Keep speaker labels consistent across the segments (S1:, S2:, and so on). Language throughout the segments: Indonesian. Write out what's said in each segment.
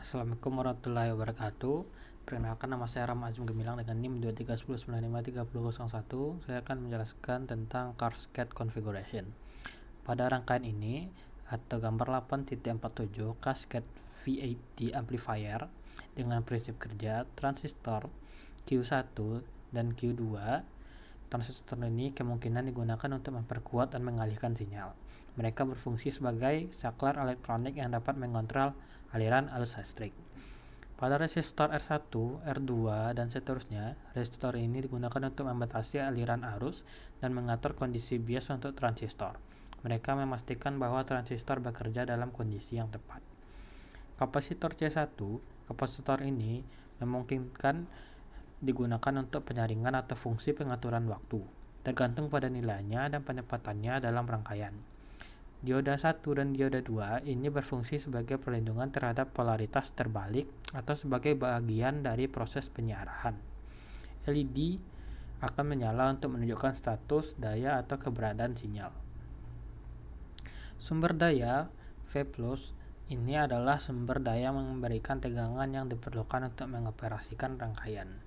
S1: Assalamualaikum warahmatullahi wabarakatuh. Perkenalkan, nama saya Ram Azim Gemilang dengan NIM 2310953001. Saya akan menjelaskan tentang Cascade Configuration. Pada rangkaian ini atau gambar 8.47 Cascade VAT Amplifier dengan prinsip kerja transistor Q1 dan Q2. Transistor ini kemungkinan digunakan untuk memperkuat dan mengalihkan sinyal. Mereka berfungsi sebagai saklar elektronik yang dapat mengontrol aliran arus listrik. Pada resistor R1, R2, dan seterusnya, resistor ini digunakan untuk membatasi aliran arus dan mengatur kondisi bias untuk transistor. Mereka memastikan bahwa transistor bekerja dalam kondisi yang tepat. Kapasitor C1, kapasitor ini memungkinkan digunakan untuk penyaringan atau fungsi pengaturan waktu, tergantung pada nilainya dan penempatannya dalam rangkaian. Dioda 1 dan dioda 2 ini berfungsi sebagai perlindungan terhadap polaritas terbalik atau sebagai bagian dari proses penyiaran. LED akan menyala untuk menunjukkan status, daya, atau keberadaan sinyal. Sumber daya V+, ini adalah sumber daya yang memberikan tegangan yang diperlukan untuk mengoperasikan rangkaian.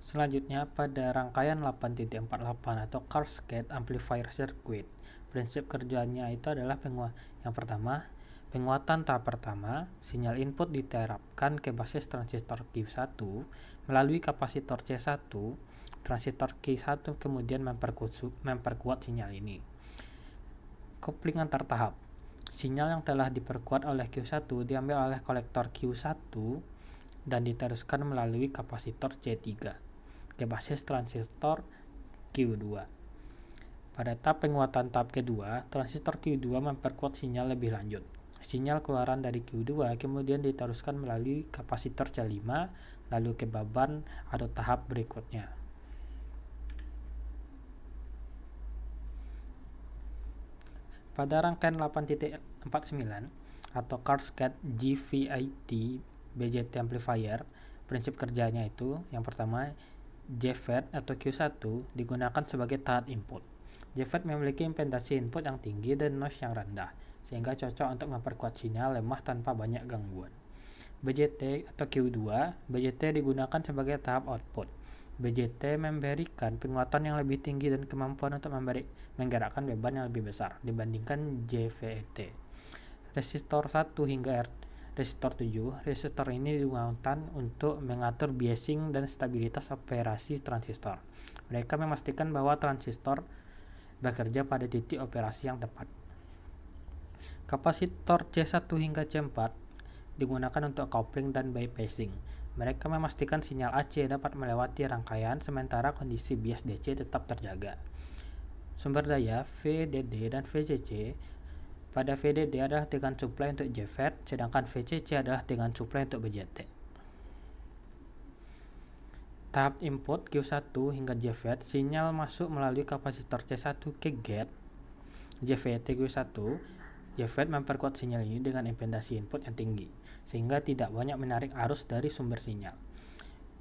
S1: Selanjutnya, pada rangkaian 8.48 atau Cascade Amplifier Circuit, prinsip kerjanya itu adalah yang pertama, penguatan tahap pertama, sinyal input diterapkan ke basis transistor Q1 melalui kapasitor C1. Transistor Q1 kemudian memperkuat sinyal ini. Kopling antar tahap. Sinyal yang telah diperkuat oleh Q1 diambil oleh kolektor Q1 dan diteruskan melalui kapasitor C3 ke basis transistor Q2. Pada tahap penguatan tahap kedua, transistor Q2 memperkuat sinyal lebih lanjut. Sinyal keluaran dari Q2 kemudian diteruskan melalui kapasitor C5 lalu ke beban atau tahap berikutnya. Pada rangkaian 8.49 atau Cascade GVAT BJT Amplifier, prinsip kerjanya itu yang pertama, JFET atau Q1 digunakan sebagai tahap input. JFET memiliki impedasi input yang tinggi dan noise yang rendah, sehingga cocok untuk memperkuat sinyal lemah tanpa banyak gangguan. BJT atau Q2, BJT digunakan sebagai tahap output. BJT memberikan penguatan yang lebih tinggi dan kemampuan untuk menggerakkan beban yang lebih besar dibandingkan JVET. Resistor 1 hingga resistor 7, resistor ini digunakan untuk mengatur biasing dan stabilitas operasi transistor. Mereka memastikan bahwa transistor bekerja pada titik operasi yang tepat. Kapasitor C1 hingga C4 digunakan untuk coupling dan bypassing. Mereka memastikan sinyal AC dapat melewati rangkaian sementara kondisi bias DC tetap terjaga. Sumber daya VDD dan VCC. Pada VDD adalah tegangan suplai untuk JFET, sedangkan VCC adalah tegangan suplai untuk BJT. Tahap input Q1 hingga JFET, sinyal masuk melalui kapasitor C1 ke gate JVT Q1. JFET memperkuat sinyal ini dengan impedasi input yang tinggi, sehingga tidak banyak menarik arus dari sumber sinyal.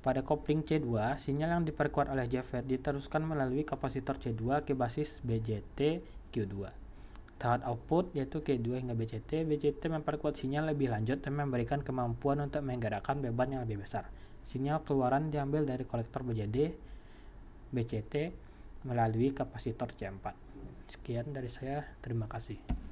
S1: Pada kopling C2, sinyal yang diperkuat oleh JFET diteruskan melalui kapasitor C2 ke basis BJT Q2. Tahap output yaitu Q2 hingga BJT. BJT memperkuat sinyal lebih lanjut dan memberikan kemampuan untuk menggerakkan beban yang lebih besar. Sinyal keluaran diambil dari kolektor BJT melalui kapasitor C4. Sekian dari saya, terima kasih.